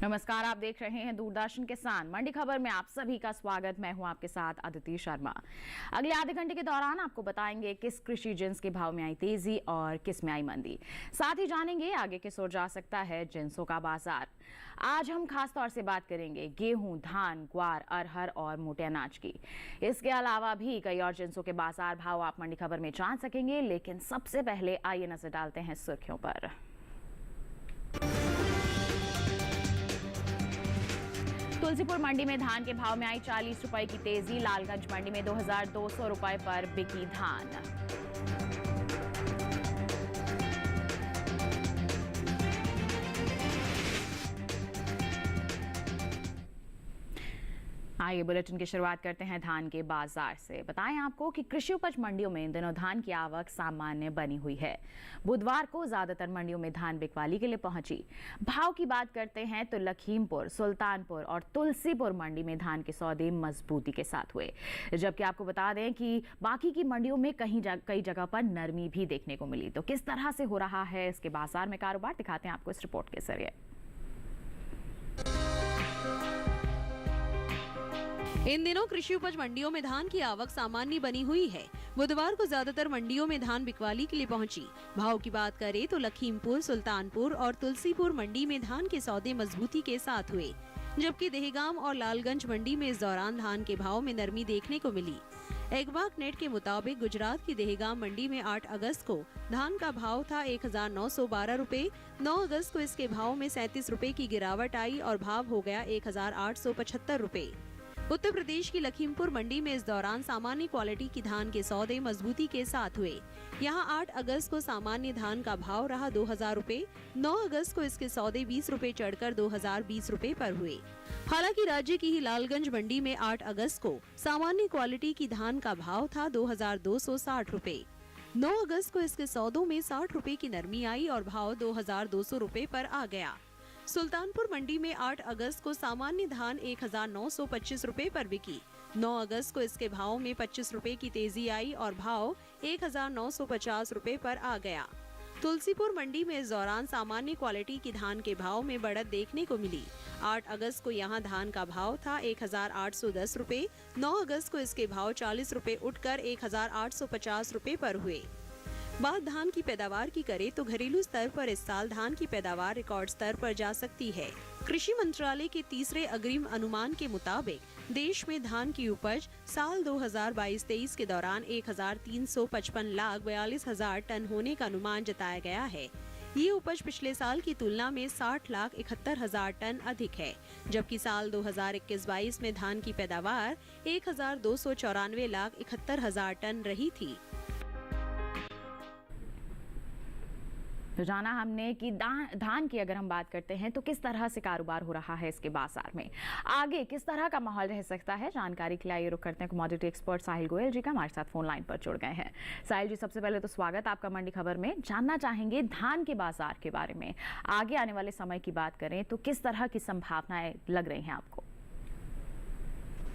नमस्कार, आप देख रहे हैं दूरदर्शन किसान मंडी खबर में आप सभी का स्वागत। मैं हूं आपके साथ अदिति शर्मा। अगले आधे घंटे के दौरान आपको बताएंगे किस कृषि जिन्स के भाव में आई तेजी और किस में आई मंदी। साथ ही जानेंगे आगे किस ओर जा सकता है जिन्सों का बाजार। आज हम खास तौर से बात करेंगे गेहूं, धान, ग्वार, अरहर और मोटे अनाज की। इसके अलावा भी कई और जिन्सों के बाजार भाव आप मंडी खबर में जान सकेंगे, लेकिन सबसे पहले आइए नजर डालते हैं सुर्खियों पर। तुलसीपुर मंडी में धान के भाव में आई 40 रुपए की तेजी। लालगंज मंडी में 2200 रुपए पर बिकी धान। आइए बुलेटिन की शुरुआत करते हैं धान के बाजार से। बताएं आपको कि कृषि उपज मंडियों में इन दिनों धान की आवक सामान्य बनी हुई है। बुधवार को ज्यादातर मंडियों में धान बिकवाली के लिए पहुंची। भाव की बात करते हैं तो लखीमपुर, सुल्तानपुर और तुलसीपुर मंडी में धान के सौदे मजबूती के साथ हुए, जबकि आपको बता दें कि बाकी की मंडियों में कई जगह पर नरमी भी देखने को मिली। तो किस तरह से हो रहा है इसके बाजार में कारोबार, दिखाते हैं आपको इस रिपोर्ट के जरिए। इन दिनों कृषि उपज मंडियों में धान की आवक सामान्य बनी हुई है। बुधवार को ज्यादातर मंडियों में धान बिकवाली के लिए पहुंची। भाव की बात करें तो लखीमपुर, सुल्तानपुर और तुलसीपुर मंडी में धान के सौदे मजबूती के साथ हुए, जबकि दहेगाम और लालगंज मंडी में इस दौरान धान के भाव में नरमी देखने को मिली। एग्बाक नेट के मुताबिक गुजरात की दहेगाम मंडी में 8 अगस्त को धान का भाव था 1912 रुपए। 9 अगस्त को इसके भाव में 37 रुपए की गिरावट आई और भाव हो गया 1875 रुपए। उत्तर प्रदेश की लखीमपुर मंडी में इस दौरान सामान्य क्वालिटी की धान के सौदे मजबूती के साथ हुए। यहां 8 अगस्त को सामान्य धान का भाव रहा 2000 रुपए। 9 अगस्त को इसके सौदे 20 रुपए चढ़कर 2020 रुपए पर हुए। हालांकि राज्य की ही लालगंज मंडी में 8 अगस्त को सामान्य क्वालिटी की धान का भाव था 2260 रुपए। 9 अगस्त को इसके सौदों में 60 रुपए की नरमी आई और भाव 2200 रुपए पर आ गया। सुल्तानपुर मंडी में 8 अगस्त को सामान्य धान 1925 रुपए पर बिकी। 9 अगस्त को इसके भाव में 25 रुपए की तेजी आई और भाव 1950 रुपए पर आ गया। तुलसीपुर मंडी में इस दौरान सामान्य क्वालिटी की धान के भाव में बढ़त देखने को मिली। 8 अगस्त को यहां धान का भाव था 1810 रुपए। 9 अगस्त को इसके भाव 40 रुपए उठकर 1850 रुपए पर हुए। बात धान की पैदावार की करें तो घरेलू स्तर पर इस साल धान की पैदावार रिकॉर्ड स्तर पर जा सकती है। कृषि मंत्रालय के तीसरे अग्रिम अनुमान के मुताबिक देश में धान की उपज साल 2022-23 के दौरान 1,355,42,000 टन होने का अनुमान जताया गया है। ये उपज पिछले साल की तुलना में 60,71,000 टन अधिक है, जबकि साल 2021-22 में धान की पैदावार 1,294,71,000 टन रही थी। तो जाना हमने कि धान की अगर हम बात करते हैं तो किस तरह से कारोबार हो रहा है इसके बाजार में, आगे किस तरह का माहौल रह सकता है, जानकारी के लिए आइए रुक करते हैं कमोडिटी एक्सपर्ट साहिल गोयल जी का। हमारे साथ फोन लाइन पर जुड़ गए हैं। साहिल जी, सबसे पहले तो स्वागत आपका मंडी खबर में। जानना चाहेंगे धान के बाजार के बारे में, आगे आने वाले समय की बात करें तो किस तरह की संभावनाएं लग रही हैं आपको?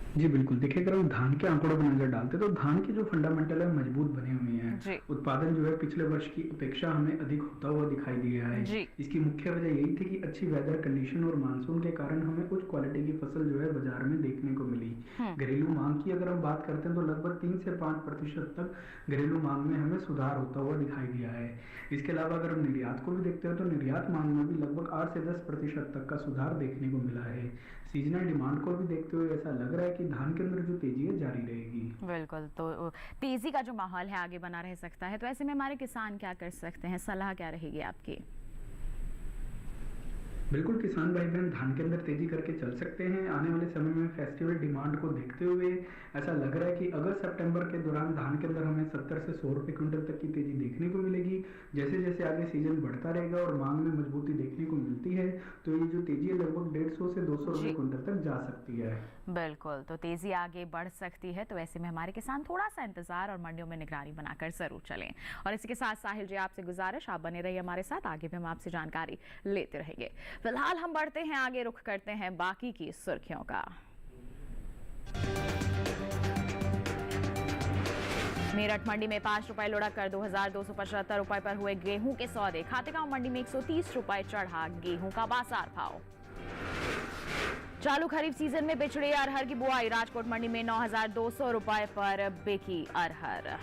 जी बिल्कुल, देखिए अगर हम धान के आंकड़ों पर नजर डालते तो धान की जो फंडामेंटल है मजबूत बने हुए हैं। उत्पादन जो है पिछले वर्ष की अपेक्षा हमें अधिक होता हुआ दिखाई दिया है। इसकी मुख्य वजह यही थी कि अच्छी वेदर कंडीशन और मानसून के कारण हमें उच्च क्वालिटी की फसल जो है बाजार में देखने को मिली। घरेलू मांग की अगर हम बात करते हैं तो लगभग 3 से 5% तक घरेलू मांग में हमें सुधार होता हुआ दिखाई दिया है। इसके अलावा अगर हम निर्यात को भी देखते हैं तो निर्यात मांग में भी लगभग 8 से 10% तक का सुधार देखने को मिला है। सीजनल डिमांड को भी देखते हुए ऐसा लग रहा है कि धान के अंदर जो तेजी है जारी रहेगी। बिल्कुल, तो तेजी का जो माहौल है आगे बना रह सकता है। तो ऐसे में हमारे किसान क्या कर सकते हैं, सलाह क्या रहेगी आपकी? बिल्कुल, किसान भाई बहन धान के अंदर तेजी करके चल सकते हैं। आने वाले समय में फेस्टिवल डिमांड को देखते हुए ऐसा लग रहा है कि अगस्त सितंबर के दौरान धान के अंदर हमें 70 से 100 रुपए क्विंटल तक की तेजी देखने को मिलेगी। जैसे जैसे आगे सीजन बढ़ता रहेगा और मांग में मजबूती देखने को मिलती है तो ये जो तेजी है लगभग 150 से 200 रुपए क्विंटल तक जा सकती है। बिल्कुल, तो तेजी आगे बढ़ सकती है। तो ऐसे में हमारे किसान थोड़ा सा इंतजार और मंडियों में निगरानी बनाकर जरूर चलें। और इसी के साथ साहिल जी, आपसे गुजारिश आप बने रहिए हमारे साथ, आगे भी हम आपसे जानकारी लेते रहेंगे। फिलहाल हम बढ़ते हैं आगे, रुख करते हैं बाकी की सुर्खियों का। मेरठ मंडी में 5 रुपए लुढ़ककर 2275 रुपए पर हुए गेहूं के सौदे। खातेगांव मंडी में 130 रुपए चढ़ा गेहूं का बाजार भाव। चालू खरीफ सीजन में बिछड़े अरहर की बुआई। राजकोट मंडी में 9,200 रुपए पर बिकी अरहर।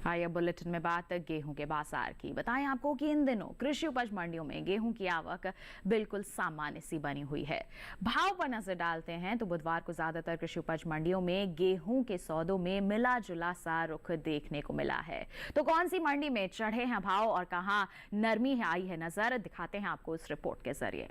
आइए बुलेटिन में बात गेहूं के बाजार की। बताएं आपको कि इन दिनों कृषि उपज मंडियों में गेहूं की आवक बिल्कुल सामान्य सी बनी हुई है। भाव पर नजर डालते हैं तो बुधवार को ज्यादातर कृषि उपज मंडियों में गेहूं के सौदों में मिला जुला सा रुख देखने को मिला है। तो कौन सी मंडी में चढ़े हैं भाव और कहां नरमी आई है नजर, दिखाते हैं आपको इस रिपोर्ट के जरिए।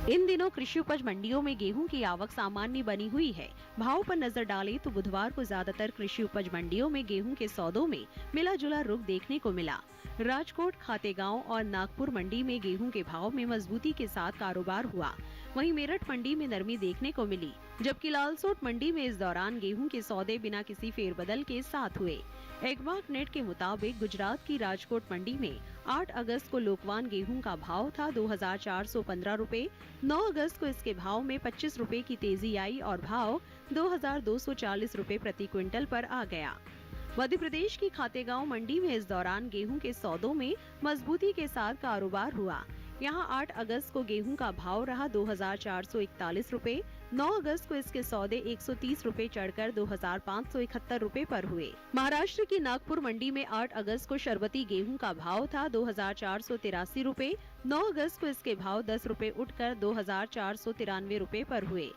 इन दिनों कृषि उपज मंडियों में गेहूं की आवक सामान्य बनी हुई है। भाव पर नजर डालें तो बुधवार को ज्यादातर कृषि उपज मंडियों में गेहूं के सौदों में मिला जुला रुख देखने को मिला। राजकोट, खातेगांव और नागपुर मंडी में गेहूं के भाव में मजबूती के साथ कारोबार हुआ। वहीं मेरठ मंडी में नरमी देखने को मिली, जबकि लालसोट मंडी में इस दौरान गेहूं के सौदे बिना किसी फेरबदल के साथ हुए। एग्मार्क नेट के मुताबिक गुजरात की राजकोट मंडी में 8 अगस्त को लोकवान गेहूं का भाव था 2,415 रुपए। 9 अगस्त को इसके भाव में 25 रुपए की तेजी आई और भाव 2,240 रुपए प्रति क्विंटल पर आ गया। मध्य प्रदेश की खातेगांव मंडी में इस दौरान गेहूं के सौदों में मजबूती के साथ कारोबार हुआ। यहां 8 अगस्त को गेहूं का भाव रहा 2,441 रुपए। 9 अगस्त को इसके सौदे 130 रुपए चढ़कर 2,571 रुपए पर हुए। महाराष्ट्र की नागपुर मंडी में 8 अगस्त को शरबती गेहूं का भाव था 2,483 रुपए। 9 अगस्त को इसके भाव 10 रुपए उठकर 2,493 रुपए पर हुए।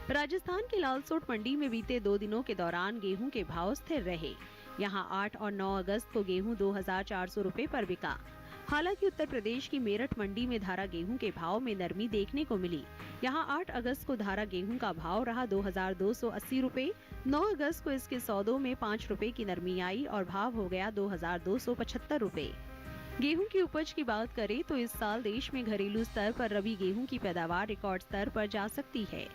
राजस्थान की लालसोट मंडी में बीते 2 दिनों के दौरान गेहूं के भाव स्थिर रहे। यहां 8 और 9 अगस्त को गेहूं 2,400 रुपए पर बिका। हालांकि उत्तर प्रदेश की मेरठ मंडी में धारा गेहूं के भाव में नरमी देखने को मिली। यहां 8 अगस्त को धारा गेहूं का भाव रहा 2,280 रुपए। 9 अगस्त को इसके सौदों में 5 रुपए की नरमी आई और भाव हो गया 2,275 रुपए। गेहूं की उपज की बात करें तो इस साल देश में घरेलू स्तर पर रबी गेहूं की पैदावार रिकॉर्ड स्तर पर जा सकती है,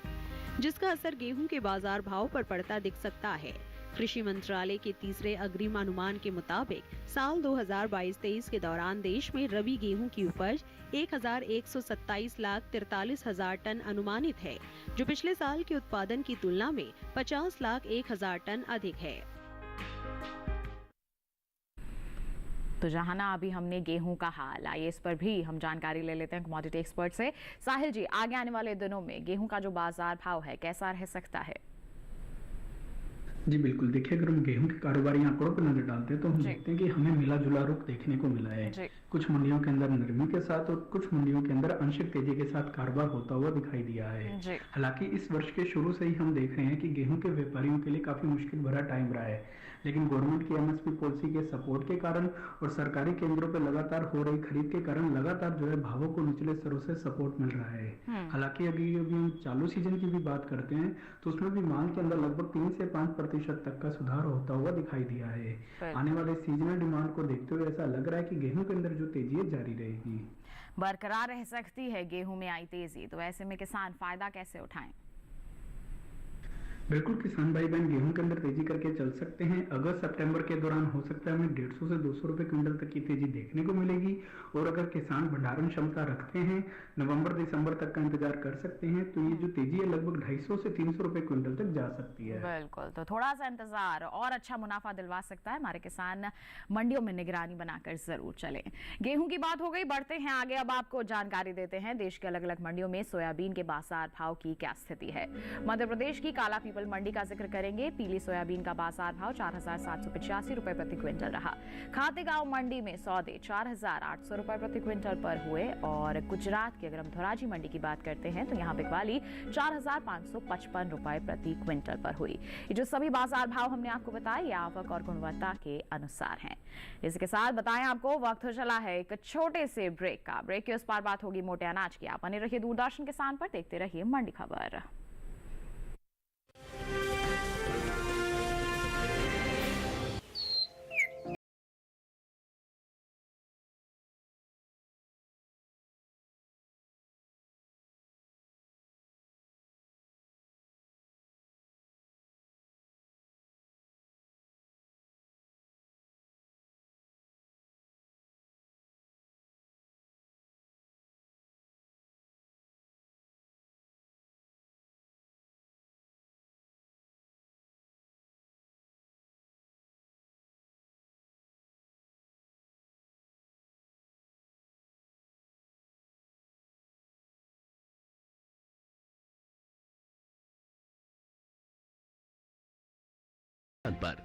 जिसका असर गेहूं के बाजार भाव पर पड़ता दिख सकता है। कृषि मंत्रालय के तीसरे अग्रिम अनुमान के मुताबिक साल 2022-23 के दौरान देश में रबी गेहूं की उपज 1,127,43,000 टन अनुमानित है, जो पिछले साल के उत्पादन की तुलना में 50,01,000 टन अधिक है। तो जहाना अभी हमने गेहूं का हाल, आइए इस पर भी हम जानकारी ले लेते हैं कमोडिटी एक्सपर्ट से। साहिल जी, आगे आने वाले दिनों में गेहूं का जो बाजार भाव है कैसा रह सकता है? जी बिल्कुल, देखिए अगर हम गेहूं के कारोबारी आंकड़ों पर नजर डालते हैं तो हम देखते हैं कि हमें मिला जुला रुख देखने को मिला है। कुछ मंडियों के अंदर नरमी के साथ और कुछ मंडियों के अंदर आंशिक तेजी के साथ कारोबार होता हुआ दिखाई दिया है। हालांकि इस वर्ष के शुरू से ही हम देख रहे हैं कि गेहूं के व्यापारियों के लिए काफी मुश्किल भरा टाइम रहा है, लेकिन गवर्नमेंट की एमएसपी पॉलिसी के सपोर्ट के कारण और सरकारी केंद्रों पर लगातार हो रही खरीद के कारण लगातार जो है भावों को निचले स्तरों से सपोर्ट मिल रहा है। हालांकि अभी हम चालू सीजन की भी बात करते हैं तो उसमें भी मांग के अंदर लगभग 3 से 5% तक का सुधार होता हुआ दिखाई दिया है। आने वाले सीजनल डिमांड को देखते हुए ऐसा लग रहा है कि गेहूं के अंदर जो तेजी है जारी रहेगी, बरकरार रह सकती है गेहूं में आई तेजी। तो ऐसे में किसान फायदा कैसे उठाएं? बिल्कुल, किसान भाई बहन गेहूं के अंदर तेजी करके चल सकते हैं। अगस्त सितंबर के दौरान हो सकता है हमें 150 से 200 रुपए क्विंटल तक की तेजी देखने को मिलेगी। और अगर किसान भंडारण क्षमता रखते हैं, नवंबर दिसंबर तक का इंतजार कर सकते हैं, तो ये जो तेजी है लगभग 250 से 300 रुपए क्विंटल तक जा सकती है। बिल्कुल, तो थोड़ा सा इंतजार और अच्छा मुनाफा दिलवा सकता है। हमारे किसान मंडियों में निगरानी बनाकर जरूर चलें। गेहूं की बात हो गई, बढ़ते हैं आगे। अब आपको जानकारी देते हैं देश के अलग अलग मंडियों में सोयाबीन के बाजार भाव की क्या स्थिति है। मध्य प्रदेश की काला पीपल मंडी का जिक्र करेंगे। पीली सोयाबीन का बाजार भाव 4,785 रुपए प्रति क्विंटल रहा। खातेगांव मंडी में सौदे 4,800 रुपए प्रति क्विंटल पर हुए। और गुजरात की अगर हम धोराजी मंडी की बात करते हैं तो यहाँ बिकवाली 4,555 रुपए प्रति क्विंटल पर हुई। ये जो सभी बाजार भाव हमने आपको बताए, ये आवक और गुणवत्ता के अनुसार हैं। इसके साथ बताएं आपको वक्त हो चला है एक छोटे से ब्रेक का। ब्रेक के उस पार बात होगी मोटे अनाज की। आप बने रहिए दूरदर्शन किसान पर, देखते रहिए मंडी खबर। पर।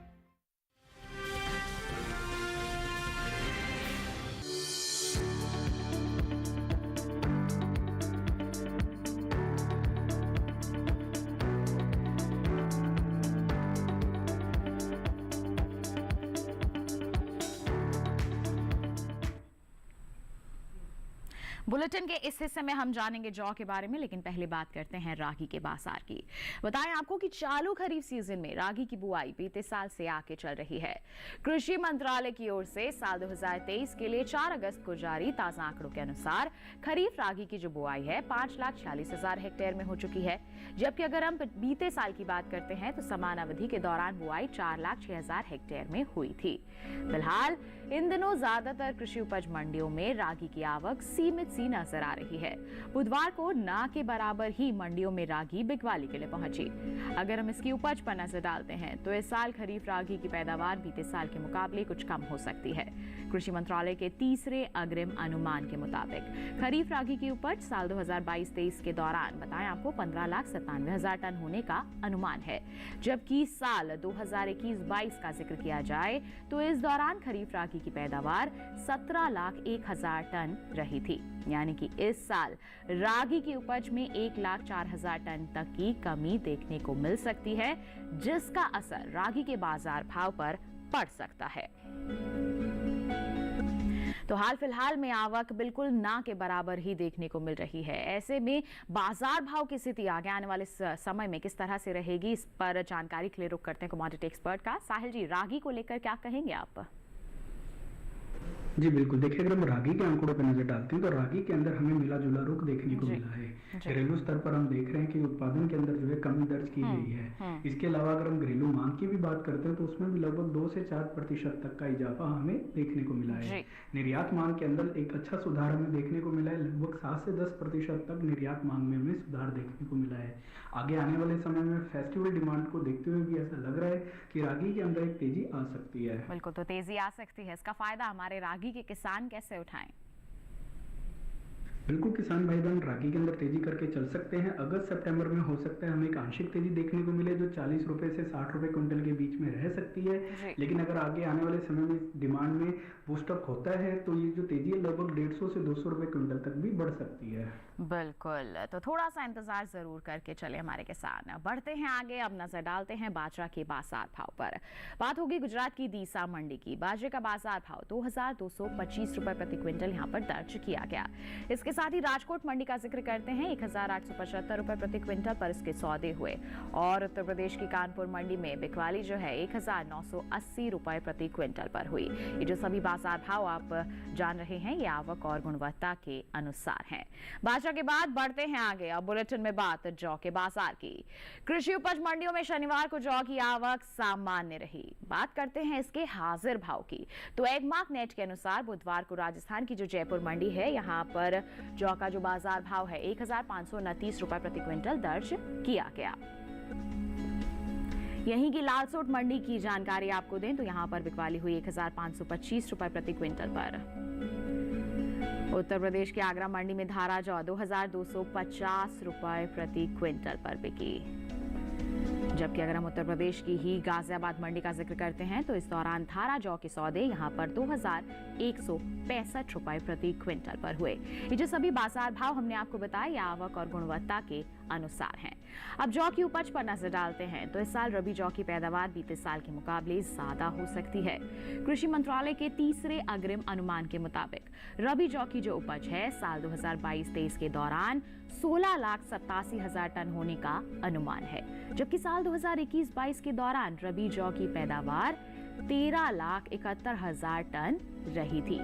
बुलेटिन के इस हिस्से में हम जानेंगे जौ के बारे में, लेकिन पहले बात करते हैं रागी के बाजार की। बताएं आपको कि चालू खरीफ सीजन में रागी की बुआई बीते साल से आगे चल रही है। कृषि मंत्रालय की ओर से साल 2023 के लिए 4 अगस्त को जारी ताजा आंकड़ों के अनुसार खरीफ रागी की जो बुआई है 5,46,000 हेक्टेयर में हो चुकी है, जबकि अगर हम बीते साल की बात करते हैं तो समान अवधि के दौरान बुआई 4,06,000 हेक्टेयर में हुई थी। फिलहाल इन दिनों ज्यादातर कृषि उपज मंडियों में रागी की आवक सीमित सी नजर आ रही है। बुधवार को ना के बराबर ही मंडियों में रागी बिकवाली के लिए पहुंची। अगर हम इसकी उपज पर नजर डालते हैं तो इस साल खरीफ रागी की पैदावार बीते साल के मुकाबले कुछ कम हो सकती है। कृषि मंत्रालय के तीसरे अग्रिम अनुमान के मुताबिक खरीफ रागी की उपज साल 2022-23 के दौरान बताएं आपको 15,97,000 टन होने का अनुमान है, जबकि साल 2021-22 का जिक्र किया जाए तो इस दौरान खरीफ रागी की पैदावार 17,01,000 टन रही थी। यानी कि इस साल रागी की उपज में 1,04,000 टन तक की कमी देखने को मिल सकती है, जिसका असर रागी के बाजार भाव पर पड़ सकता है। तो हाल फिलहाल में आवक बिल्कुल ना के बराबर ही देखने को मिल रही है। ऐसे में बाजार भाव की स्थिति आगे आने वाले समय में किस तरह से रहेगी, इस पर जानकारी के लिए रुख करते हैं कमोडिटी एक्सपर्ट का। साहिल जी, रागी को लेकर क्या कहेंगे आप? जी बिल्कुल, देखिए अगर हम रागी के आंकड़ों पर नजर डालते हैं तो रागी के अंदर हमें मिला जुला रुख देखने को मिला है। घरेलू स्तर पर हम देख रहे हैं कि उत्पादन के अंदर जो है कमी दर्ज की गई है। इसके अलावा अगर हम घरेलू मांग की भी बात करते हैं तो उसमें भी लगभग 2 से 4% तक का इजाफा हमें देखने को मिला है। निर्यात मांग के अंदर एक अच्छा सुधार हमें देखने को मिला है, लगभग 7 से 10% तक निर्यात मांग में हमें सुधार देखने को मिला है। आगे आने वाले समय में फेस्टिवल डिमांड को देखते हुए भी ऐसा लग रहा है कि रागी के अंदर एक तेजी आ सकती है। बिल्कुल, तो तेजी आ सकती है। इसका फायदा हमारे रागी के किसान कैसे उठाएं? बिल्कुल, किसान भाई बहन रागी के अंदर तेजी करके चल सकते हैं। अगस्त सितंबर में हो सकता है हमें एक आंशिक तेजी देखने को मिले जो 40 रुपए से 60 रुपए क्विंटल के बीच में रह सकती है। लेकिन अगर आगे आने वाले समय में डिमांड में बूस्टअप होता है तो ये जो तेजी है लगभग 150 से 200 रुपए क्विंटल तक भी बढ़ सकती है। बिल्कुल, तो थोड़ा सा इंतजार जरूर करके चले हमारे किसान। बढ़ते हैं आगे, अब नजर डालते हैं बाजरा के बाजार भाव पर। बात होगी गुजरात की दीसा मंडी की। बाजरे का बाजार भाव 2,225 रुपए प्रति क्विंटल यहाँ पर दर्ज किया गया। इसके साथ ही राजकोट मंडी का जिक्र करते हैं, 1,875 रुपए प्रति क्विंटल पर इसके सौदे हुए। और उत्तर प्रदेश की कानपुर मंडी में बिकवाली जो है 1,980 रुपए प्रति क्विंटल पर हुई। ये जो सभी बाजार भाव आप जान रहे हैं ये आवक और गुणवत्ता के अनुसार हैं। बाजरा के बाद बढ़ते हैं आगे, अब बुलेटिन में बात जौ के बाजार की। कृषि उपज मंडियों में शनिवार को जौ की आवक सामान्य रही। बात करते हैं इसके हाजिर भाव की, तो एगमार्क नेट के अनुसार बुधवार को राजस्थान की जो जयपुर मंडी है यहाँ पर जौ का जो बाजार भाव है 1,529 रुपए प्रति क्विंटल दर्ज किया गया। यहीं की लालसोट मंडी की जानकारी आपको दें तो यहाँ पर बिकवाली हुई 1,525 रुपए प्रति क्विंटल पर। उत्तर प्रदेश की आगरा मंडी में धारा जौ 2,250 रुपए प्रति क्विंटल पर बिकी। जबकि अगर हम उत्तर प्रदेश की ही गाजियाबाद मंडी का जिक्र करते हैं तो इस दौरान धारा जौ के सौदे यहाँ पर 2,165 रुपए प्रति क्विंटल पर हुए। ये जो सभी बाजार भाव हमने आपको बताया आवक और गुणवत्ता के अनुसार हैं। अब जौ की उपज पर नजर डालते हैं तो इस साल रबी जौ की पैदावार बीते साल के मुकाबले ज्यादा हो सकती है। कृषि मंत्रालय के तीसरे अग्रिम अनुमान के मुताबिक रबी जौ की जो उपज है साल 2022-23 के दौरान 16,87,000 टन होने का अनुमान है, जबकि साल 2021-22 के दौरान रबी जौ की पैदावार 13,71,000 टन रही थी।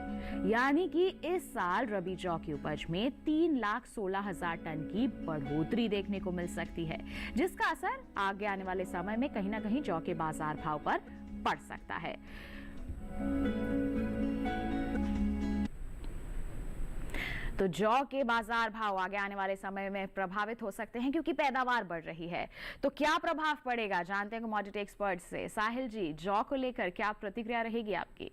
यानी कि इस साल रबी जौ की उपज में 3,16,000 टन की बढ़ोतरी देखने को मिल सकती है, जिसका असर आगे आने वाले समय में कहीं ना कहीं जौ के बाजार भाव पर पड़ सकता है। तो जौ के बाजार भाव आगे आने वाले समय में प्रभावित हो सकते हैं क्योंकि पैदावार बढ़ रही है। तो क्या प्रभाव पड़ेगा जानते हैं कमोडिटी एक्सपर्ट से। साहिल जी, जौ को लेकर क्या प्रतिक्रिया रहेगी आपकी?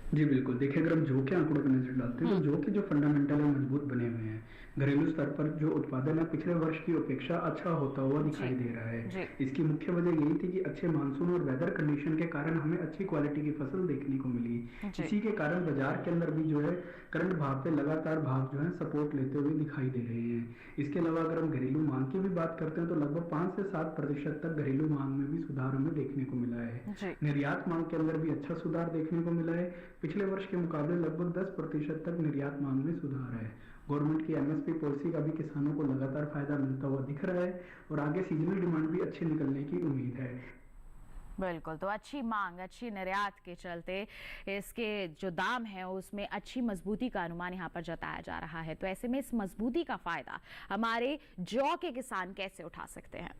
जी बिल्कुल, देखिए अगर हम जौ के आंकड़ों पर नजर डालते हैं तो जौ के जो फंडामेंटल है मजबूत बने हुए हैं। घरेलू स्तर पर जो उत्पादन है पिछले वर्ष की अपेक्षा अच्छा होता हुआ दिखाई दे रहा है। इसकी मुख्य वजह यही थी कि अच्छे मानसून और वेदर कंडीशन के कारण हमें अच्छी क्वालिटी की फसल देखने को मिली। इसी के कारण बाजार के अंदर भी जो है करंट भाव पे लगातार भाव जो है सपोर्ट लेते हुए दिखाई दे रहे हैं। इसके अलावा अगर हम घरेलू मांग की भी बात करते हैं तो लगभग 5 से 7% तक घरेलू मांग में भी सुधार हमें देखने को मिला है। निर्यात मांग के अंदर भी अच्छा सुधार देखने को मिला है। पिछले वर्ष के मुकाबले लगभग 10% तक निर्यात मांग में सुधार है। गवर्नमेंट की एमएसपी पॉलिसी का भी किसानों को लगातार फायदा मिलता हुआ दिख रहा है और आगे सीजनल डिमांड भी अच्छी निकलने की उम्मीद है। बिल्कुल, तो अच्छी मांग, अच्छी निर्यात के चलते इसके जो दाम है उसमें अच्छी मजबूती का अनुमान यहाँ पर जताया जा रहा है। तो ऐसे में इस मजबूती का फायदा हमारे जौ के किसान कैसे उठा सकते हैं?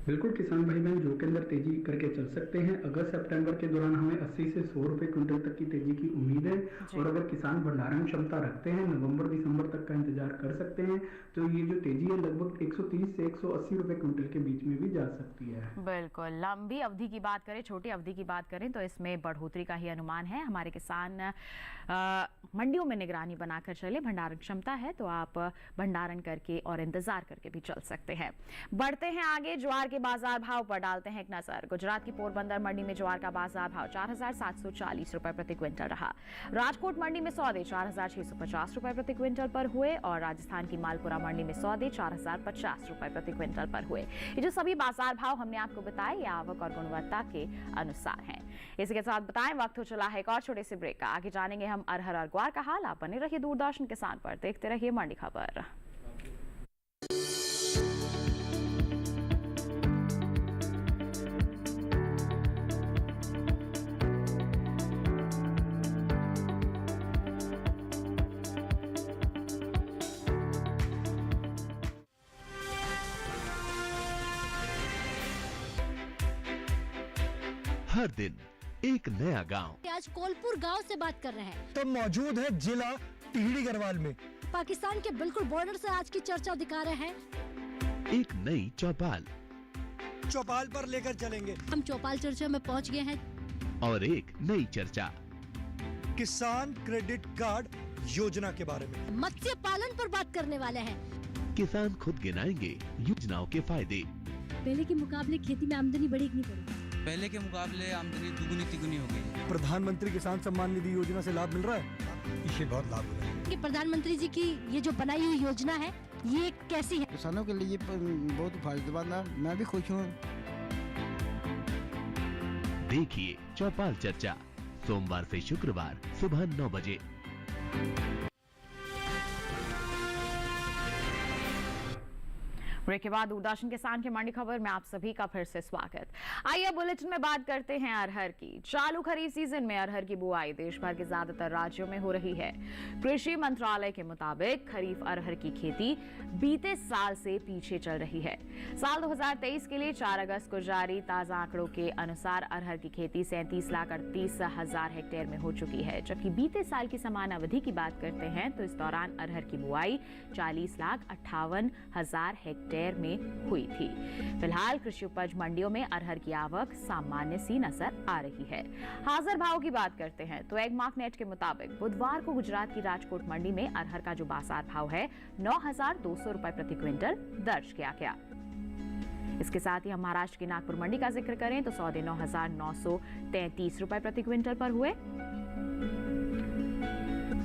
बिल्कुल, किसान भाई बहन जौ के अंदर तेजी करके चल सकते हैं। अगस्त सितंबर के दौरान हमें 80 से 100 रुपए क्विंटल तक की तेजी की उम्मीद है और अगर किसान भंडारण क्षमता रखते हैं नवंबर दिसंबर तक का इंतजार कर सकते हैं तो ये जो तेजी है लगभग 130 से 180 रुपए क्विंटल के बीच में भी जा सकती है। बिल्कुल, लंबी अवधि की बात करें, छोटी अवधि की बात करें तो इसमें बढ़ोतरी का ही अनुमान है। हमारे किसान मंडियों में निगरानी बनाकर चले, भंडारण क्षमता है तो आप भंडारण करके और इंतजार करके भी चल सकते हैं। बढ़ते हैं आगे, ज्वार के बाजार भाव पर डालते हैं एक नजर। गुजरात की पोरबंदर मंडी में ज्वार का बाजार भाव 4,740 रुपए प्रति क्विंटल रहा। राजकोट मंडी में सौदे 4,650 रुपए प्रति क्विंटल पर हुए और राजस्थान की मालपुरा मंडी में सौदे 4,050 रुपए प्रति क्विंटल पर हुए। ये जो सभी बाजार भाव हमने आपको बताए ये आवक और गुणवत्ता के अनुसार हैं। इसी के साथ बताएं वक्त हो चला है एक और छोटे से ब्रेक का। आगे जानेंगे हम अरहर और ग्वार का हाल। आप बने रहिए दूरदर्शन किसान पर, देखते रहिए मंडी खबर। हर दिन एक नया गांव। आज कोलपुर गांव से बात कर रहे हैं तो मौजूद है जिला टिहरी गढ़वाल में। पाकिस्तान के बिल्कुल बॉर्डर से आज की चर्चा दिखा रहे हैं। एक नई चौपाल पर लेकर चलेंगे। हम चौपाल चर्चा में पहुंच गए हैं और एक नई चर्चा किसान क्रेडिट कार्ड योजना के बारे में। मत्स्य पालन पर बात करने वाले हैं। किसान खुद गिनाएंगे योजनाओं के फायदे। पहले के मुकाबले खेती में आमदनी बढ़ी कि नहीं बढ़ी? पहले के मुकाबले आमदनी दुगुनी तिगुनी हो गई। प्रधानमंत्री किसान सम्मान निधि योजना से लाभ मिल रहा है, इससे बहुत लाभ हो रहा है। कि प्रधानमंत्री जी की ये जो बनाई हुई योजना है ये कैसी है? किसानों के लिए बहुत फायदेमंद है, मैं भी खुश हूँ। देखिए चौपाल चर्चा सोमवार से शुक्रवार सुबह 9 बजे। ब्रेक के बाद दूरदर्शन किसान की मंडी खबर में आप सभी का फिर से स्वागत। आइए बुलेटिन में बात करते हैं अरहर की। चालू खरीफ सीजन में अरहर की बुआई देश भर के ज्यादातर राज्यों में हो रही है। कृषि मंत्रालय के मुताबिक खरीफ अरहर की खेती बीते साल से पीछे चल रही है। साल 2023 के लिए 4 अगस्त को जारी ताजा आंकड़ों के अनुसार अरहर की खेती 37,38,000 हेक्टेयर में हो चुकी है, जबकि बीते साल की समान अवधि की बात करते हैं तो इस दौरान अरहर की बुआई 40,58,000 हेक्टेयर में हुई थी। फिलहाल कृषि उपज मंडियों में अरहर की आवक सामान्य सी नजर आ रही है। हाजिर भाव की बात करते हैं तो एग मार्क नेट के मुताबिक बुधवार को गुजरात की राजकोट मंडी में अरहर का जो बाजार भाव है 9,200 रुपए प्रति क्विंटल दर्ज किया गया। इसके साथ ही हम महाराष्ट्र की नागपुर मंडी का जिक्र करें तो सौदे 9,933 रुपए प्रति क्विंटल पर हुए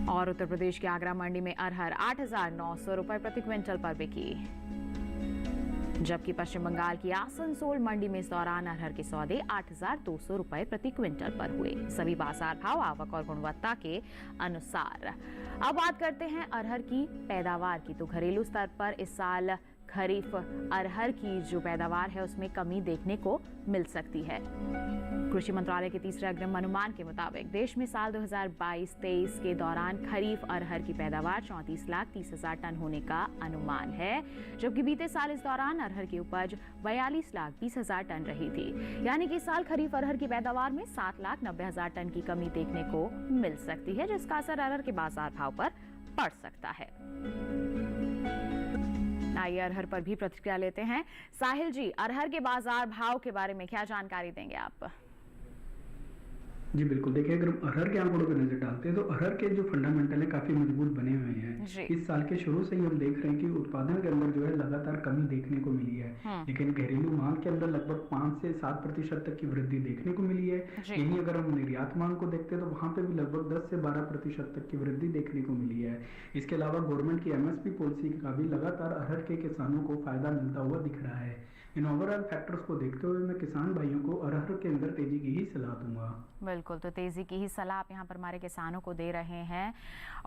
और उत्तर प्रदेश की आगरा मंडी में अरहर 8,900 रुपए प्रति क्विंटल पर बिकी, जबकि पश्चिम बंगाल की आसनसोल मंडी में इस दौरान अरहर के सौदे 8,200 रुपए प्रति क्विंटल पर हुए। सभी बाजार भाव आवक और गुणवत्ता के अनुसार। अब बात करते हैं अरहर की पैदावार की। तो घरेलू स्तर पर इस साल खरीफ अरहर की जो पैदावार है उसमें कमी देखने को मिल सकती है। कृषि मंत्रालय के तीसरे अग्रिम अनुमान के मुताबिक देश में साल 2022-23 के दौरान खरीफ अरहर की पैदावार 34,30,000 टन होने का अनुमान है, जबकि बीते साल इस दौरान अरहर की उपज 42,20,000 टन रही थी। यानी कि इस साल खरीफ अरहर की पैदावार में 7,90,000 टन की कमी देखने को मिल सकती है, जिसका असर अरहर के बाजार भाव पर पड़ सकता है। आइए अरहर पर भी प्रतिक्रिया लेते हैं। साहिल जी, अरहर के बाजार भाव के बारे में क्या जानकारी देंगे आप? जी बिल्कुल, देखिए अगर हम अरहर के आंकड़ों पर नजर डालते हैं तो अरहर के जो फंडामेंटल है काफी मजबूत बने हुए हैं। इस साल के शुरू से ही हम देख रहे हैं कि उत्पादन के अंदर जो है लगातार कमी देखने को मिली है, लेकिन घरेलू मांग के अंदर लगभग 5 से 7% तक की वृद्धि देखने को मिली है। यही अगर हम निर्यात मांग को देखते हैं तो वहां पे भी लगभग 10 से 12% तक की वृद्धि देखने को मिली है। इसके अलावा गवर्नमेंट की MSP पॉलिसी का भी लगातार अरहर के किसानों को फायदा मिलता हुआ दिख रहा है। इन ओवरऑल फैक्टर्स को देखते हुए मैं किसान भाइयों को अरहर के अंदर तेजी की ही सलाह दूंगा। बिल्कुल, तो तेजी की ही सलाह आप यहाँ पर हमारे किसानों को दे रहे हैं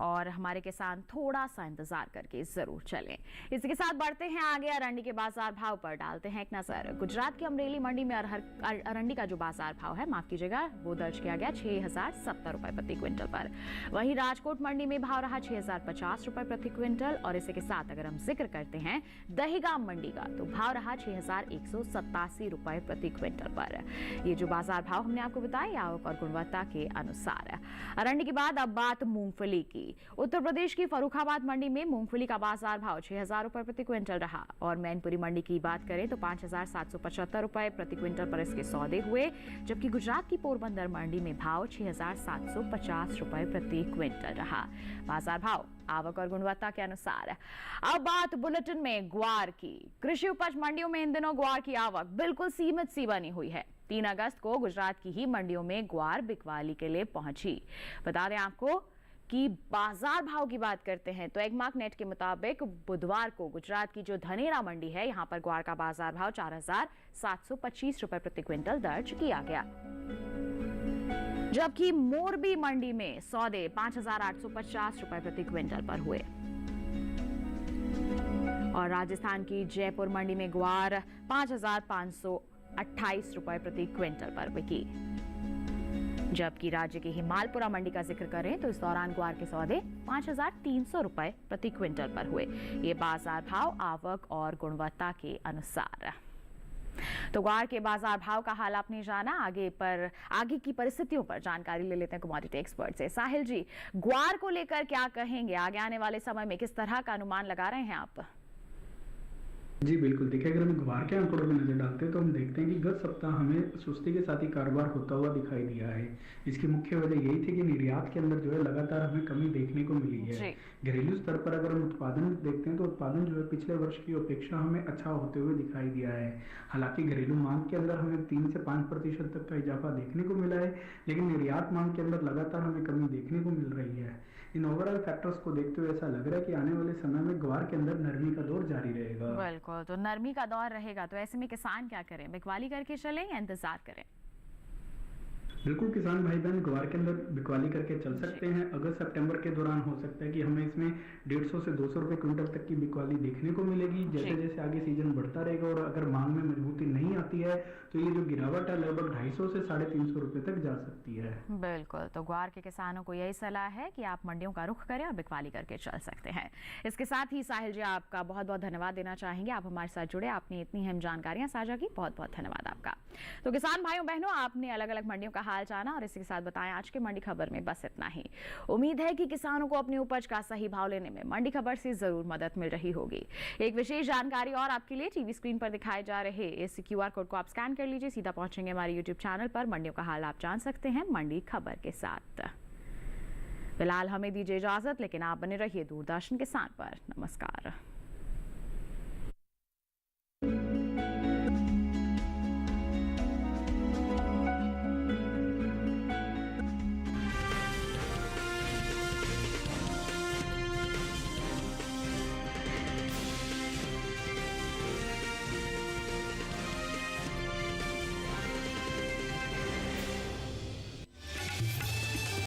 और हमारे किसान थोड़ा सा इंतजार करके जरूर चलें। इसी के साथ बढ़ते हैं आगे, अरंडी के बाजार भाव पर डालते हैं एक नजर। गुजरात की अमरेली मंडी में अरंडी का जो बाजार भाव है, माफ कीजिएगा, वो दर्ज किया गया 6070 रुपए प्रति क्विंटल पर। वहीं राजकोट मंडी में भाव रहा 6050 रुपए प्रति क्विंटल। और इसी के साथ अगर हम जिक्र करते हैं दहीगाम मंडी का, तो भाव रहा 6187 रुपए प्रति क्विंटल पर। ये जो बाजार भाव हमने आपको बताया और गुणवत्ता के अनुसार। अरंडी के बाद अब बात मूंगफली की। उत्तर प्रदेश की फर्रुखाबाद मंडी में मूंगफली का बाजार भाव 6000 रुपए प्रति क्विंटल रहा। और मैनपुरी मंडी की बात करें तो 5775 रुपए प्रति क्विंटल पर इसके सौदे हुए, जबकि गुजरात की पोरबंदर मंडी में भाव 6750 रुपए प्रति क्विंटल रहा। बाजार भाव आवक और गुणवत्ता के अनुसार। अब बात बुलेटिन में ग्वार की। कृषि उपज मंडियों में इन दिनों ग्वार की आवक बिल्कुल सीमित सी बनी हुई है। 3 अगस्त को गुजरात की ही मंडियों में ग्वार बिकवाली के लिए पहुंची। बता दें आपको कि बाजार भाव की बात करते हैं तो एगमार्क नेट के मुताबिक बुधवार को गुजरात की जो धनेरा मंडी है, यहां पर ग्वार का बाजार भाव 4725 रुपए प्रति क्विंटल दर्ज किया गया, जबकि मोरबी मंडी में सौदे 5850 रुपए प्रति क्विंटल पर हुए। और राजस्थान की जयपुर मंडी में ग्वार 5528 रुपए प्रति क्विंटल पर बिकी, जबकि राज्य की हिमालपुरा मंडी का जिक्र करें तो इस दौरान ग्वार के सौदे 5300 रुपए प्रति क्विंटल पर हुए। ये बाजार भाव आवक और गुणवत्ता के अनुसार। तो ग्वार के बाजार भाव का हाल आपने जाना। आगे की परिस्थितियों पर जानकारी ले लेते हैं कमोडिटी एक्सपर्ट से। साहिल जी, ग्वार को लेकर क्या कहेंगे? आगे आने वाले समय में किस तरह का अनुमान लगा रहे हैं आप? जी बिल्कुल, देखिए अगर हम ग्वार के आंकड़ों पर नजर डालते हैं तो हम देखते हैं कि गत सप्ताह हमें सुस्ती के साथ ही कारोबार होता हुआ दिखाई दिया है। इसकी मुख्य वजह यही थी कि निर्यात के अंदर जो है लगातार हमें कमी देखने को मिली है। घरेलू स्तर पर अगर हम उत्पादन देखते हैं तो उत्पादन जो है पिछले वर्ष की अपेक्षा हमें अच्छा होते हुए दिखाई दिया है। हालांकि घरेलू मांग के अंदर हमें 3 से 5% तक का इजाफा देखने को मिला है, लेकिन निर्यात मांग के अंदर लगातार हमें कमी देखने को मिल रही है। इन ओवरऑल फैक्टर्स को देखते हुए ऐसा लग रहा है कि आने वाले समय में ग्वार के अंदर नरमी का दौर जारी रहेगा। बिल्कुल, तो नरमी का दौर रहेगा, तो ऐसे में किसान क्या करें? बिकवाली करके चलें या इंतजार करें? बिल्कुल, किसान भाई बहन ग्वार के अंदर बिकवाली करके चल सकते हैं। अगस्त सितंबर के दौरान हो सकता है कि हमें इसमें 150 से 200 रुपए क्विंटल तक की बिकवाली देखने को मिलेगी। जैसे जैसे आगे सीजन बढ़ता रहेगा और अगर मांग में मजबूती नहीं आती है तो ये जो गिरावट है लगभग 250 से 350 रुपए तक जा सकती है। बिल्कुल, तो ग्वार के किसानों को यही सलाह है कि आप मंडियों का रुख करें और बिकवाली करके चल सकते हैं। इसके साथ ही साहिल जी, आपका बहुत बहुत धन्यवाद देना चाहेंगे। आप हमारे साथ जुड़े, आपने इतनी अहम जानकारियां साझा की, बहुत बहुत धन्यवाद आपका। तो किसान भाइयों बहनों, आपने अलग अलग मंडियों का हाल जाना और इसी के साथ बताएं आज के मंडी खबर में बस इतना ही। उम्मीद है कि किसानों को अपनी उपज का सही भाव लेने में मंडी खबर से जरूर मदद मिल रही होगी। एक विशेष जानकारी और आपके लिए, टीवी स्क्रीन पर दिखाए जा रहे इस QR कोड को आप स्कैन कर लीजिए, सीधा पहुंचेंगे हमारे YouTube चैनल पर। मंडियों का हाल आप जान सकते हैं मंडी खबर के साथ। फिलहाल हमें दीजिए इजाजत, लेकिन आप बने रहिए दूरदर्शन किसान पर। नमस्कार।